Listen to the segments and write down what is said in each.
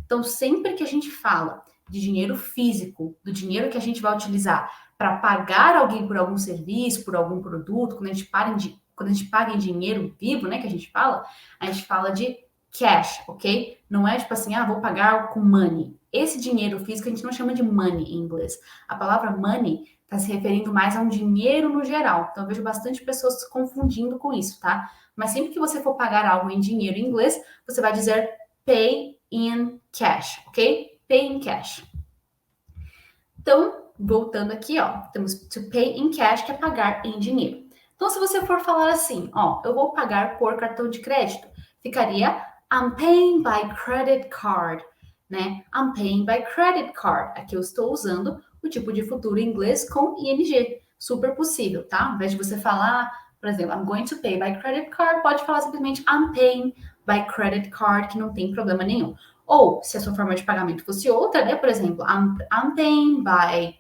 Então, sempre que a gente fala de dinheiro físico, do dinheiro que a gente vai utilizar para pagar alguém por algum serviço, por algum produto, quando a gente paga em dinheiro vivo, né, que a gente fala de cash, ok? Não é tipo assim, vou pagar com money. Esse dinheiro físico a gente não chama de money em inglês. A palavra money está se referindo mais a um dinheiro no geral. Então, eu vejo bastante pessoas se confundindo com isso, tá? Mas sempre que você for pagar algo em dinheiro em inglês, você vai dizer pay in cash, ok? Pay in cash. Então, voltando aqui, ó, temos to pay in cash, que é pagar em dinheiro. Então, se você for falar assim, ó, eu vou pagar por cartão de crédito, ficaria I'm paying by credit card, né? I'm paying by credit card. Aqui eu estou usando o tipo de futuro em inglês com ing. Super possível, tá? Ao invés de você falar, por exemplo, I'm going to pay by credit card, pode falar simplesmente I'm paying by credit card, que não tem problema nenhum. Ou, se a sua forma de pagamento fosse outra, né? Por exemplo, I'm paying by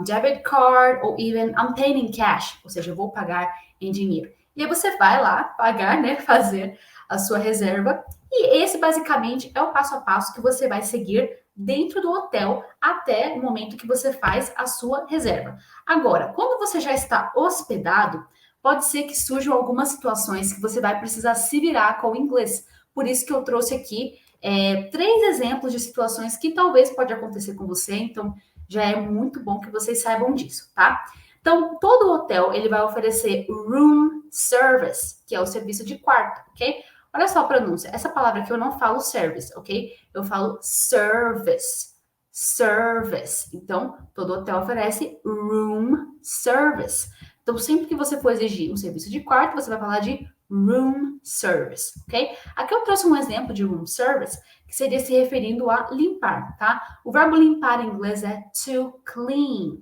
debit card, ou even I'm paying in cash, ou seja, eu vou pagar em dinheiro. E aí você vai lá pagar, né? Fazer a sua reserva. E esse, basicamente, é o passo a passo que você vai seguir dentro do hotel até o momento que você faz a sua reserva. Agora, quando você já está hospedado, pode ser que surjam algumas situações que você vai precisar se virar com o inglês. Por isso que eu trouxe aqui 3 exemplos de situações que talvez pode acontecer com você, então já é muito bom que vocês saibam disso, tá? Então, todo hotel, ele vai oferecer room service, que é o serviço de quarto, ok? Olha só a pronúncia, essa palavra aqui eu não falo service, ok? Eu falo service, service. Então, todo hotel oferece room service. Então, sempre que você for exigir um serviço de quarto, você vai falar de room service, ok? Aqui eu trouxe um exemplo de room service que seria se referindo a limpar, tá? O verbo limpar em inglês é to clean.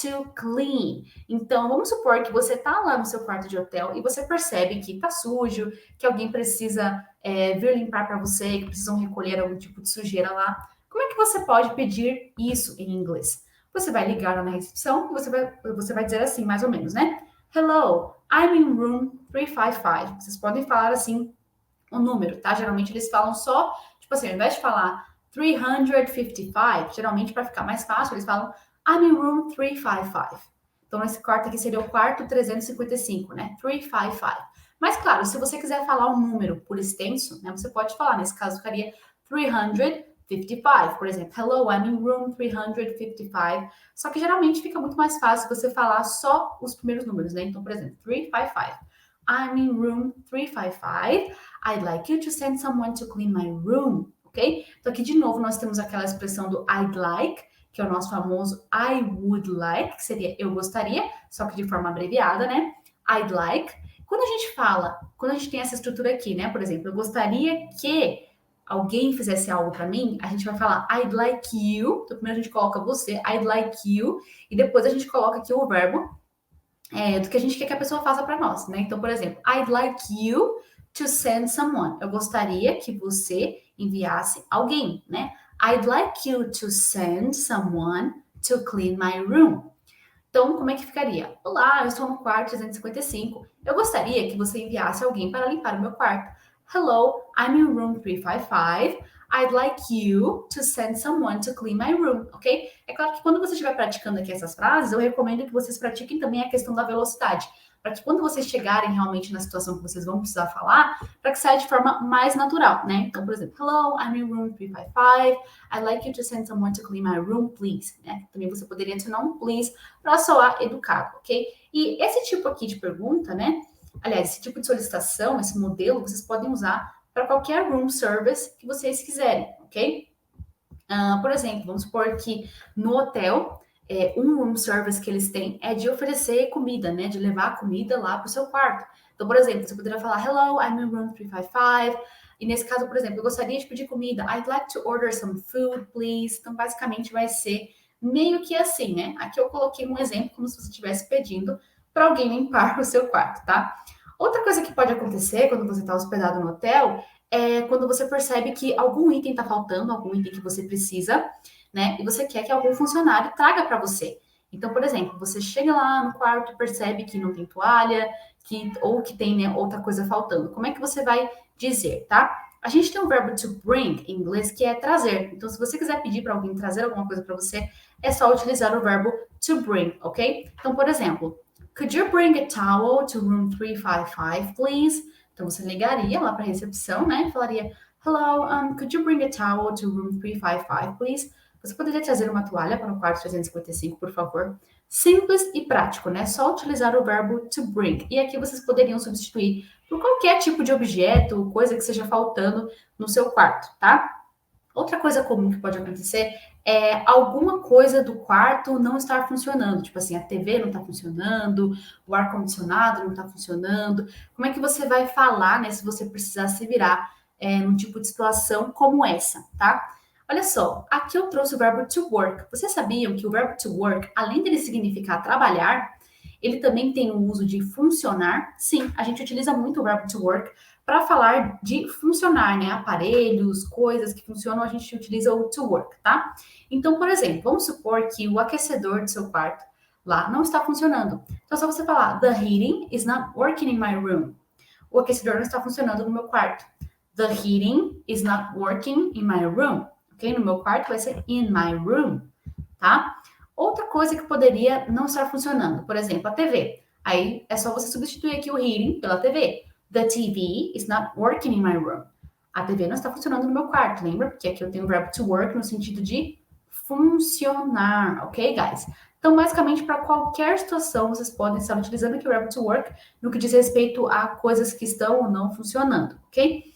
To clean. Então, vamos supor que você tá lá no seu quarto de hotel e você percebe que tá sujo, que alguém precisa vir limpar para você, que precisam recolher algum tipo de sujeira lá. Como é que você pode pedir isso em inglês? Você vai ligar lá na recepção e você vai dizer assim, mais ou menos, né? Hello, I'm in room 355. Vocês podem falar assim o número, tá? Geralmente eles falam só, tipo assim, ao invés de falar 355, geralmente para ficar mais fácil, eles falam I'm in room 355. Então, esse quarto aqui seria o quarto 355, né? 355. Mas, claro, se você quiser falar um número por extenso, né? Você pode falar, nesse caso ficaria 355, por exemplo. Hello, I'm in room 355. Só que geralmente fica muito mais fácil você falar só os primeiros números, né? Então, por exemplo, 355. I'm in room 355. I'd like you to send someone to clean my room, ok? Então, aqui de novo nós temos aquela expressão do I'd like, que é o nosso famoso I would like, que seria eu gostaria, só que de forma abreviada, né? I'd like. Quando a gente tem essa estrutura aqui, né? Por exemplo, eu gostaria que alguém fizesse algo para mim, a gente vai falar I'd like you. Então, primeiro a gente coloca você, I'd like you, e depois a gente coloca aqui o verbo do que a gente quer que a pessoa faça para nós, né? Então, por exemplo, I'd like you to send someone. Eu gostaria que você enviasse alguém, né? I'd like you to send someone to clean my room. Então, como é que ficaria? Olá, eu estou no quarto 355. Eu gostaria que você enviasse alguém para limpar o meu quarto. Hello, I'm in room 355. I'd like you to send someone to clean my room, ok? É claro que quando você estiver praticando aqui essas frases, eu recomendo que vocês pratiquem também a questão da velocidade, para que quando vocês chegarem realmente na situação que vocês vão precisar falar, para que saia de forma mais natural, né? Então, por exemplo, hello, I'm in room 355. I'd like you to send someone to clean my room, please, né? Também você poderia adicionar um please para soar educado, ok? E esse tipo aqui de pergunta, né? Aliás, esse tipo de solicitação, esse modelo, vocês podem usar para qualquer room service que vocês quiserem, ok? Por exemplo, vamos supor que no hotel, um room service que eles têm é de oferecer comida, né? De levar a comida lá para o seu quarto. Então, por exemplo, você poderia falar, hello, I'm in room 355. E nesse caso, por exemplo, eu gostaria de pedir comida. I'd like to order some food, please. Então, basicamente, vai ser meio que assim, né? Aqui eu coloquei um exemplo como se você estivesse pedindo para alguém limpar o seu quarto, tá? Outra coisa que pode acontecer quando você está hospedado no hotel é quando você percebe que algum item está faltando, algum item que você precisa, né? E você quer que algum funcionário traga para você. Então, por exemplo, você chega lá no quarto e percebe que não tem toalha, ou que tem, né, outra coisa faltando. Como é que você vai dizer, tá? A gente tem o verbo to bring em inglês, que é trazer. Então, se você quiser pedir para alguém trazer alguma coisa para você, é só utilizar o verbo to bring, ok? Então, por exemplo, could you bring a towel to room 355, please? Então, você ligaria lá para a recepção, né? E falaria, hello, could you bring a towel to room 355, please? Você poderia trazer uma toalha para o quarto 355, por favor? Simples e prático, né? Só utilizar o verbo to bring. E aqui vocês poderiam substituir por qualquer tipo de objeto, coisa que esteja faltando no seu quarto, tá? Outra coisa comum que pode acontecer é alguma coisa do quarto não estar funcionando. Tipo assim, a TV não está funcionando, o ar-condicionado não está funcionando. Como é que você vai falar, né, se você precisar se virar num tipo de situação como essa, tá? Olha só, aqui eu trouxe o verbo to work. Vocês sabiam que o verbo to work, além dele significar trabalhar, ele também tem o uso de funcionar? Sim, a gente utiliza muito o verbo to work para falar de funcionar, né? Aparelhos, coisas que funcionam, a gente utiliza o to work, tá? Então, por exemplo, vamos supor que o aquecedor do seu quarto lá não está funcionando. Então, é só você falar, the heating is not working in my room. O aquecedor não está funcionando no meu quarto. The heating is not working in my room. Ok? No meu quarto vai ser in my room, tá? Outra coisa que poderia não estar funcionando, por exemplo, a TV. Aí é só você substituir aqui o heating pela TV. The TV is not working in my room. A TV não está funcionando no meu quarto, lembra? Porque aqui eu tenho o verbo to work no sentido de funcionar, ok, guys? Então, basicamente, para qualquer situação, vocês podem estar utilizando aqui o verbo to work no que diz respeito a coisas que estão ou não funcionando, ok?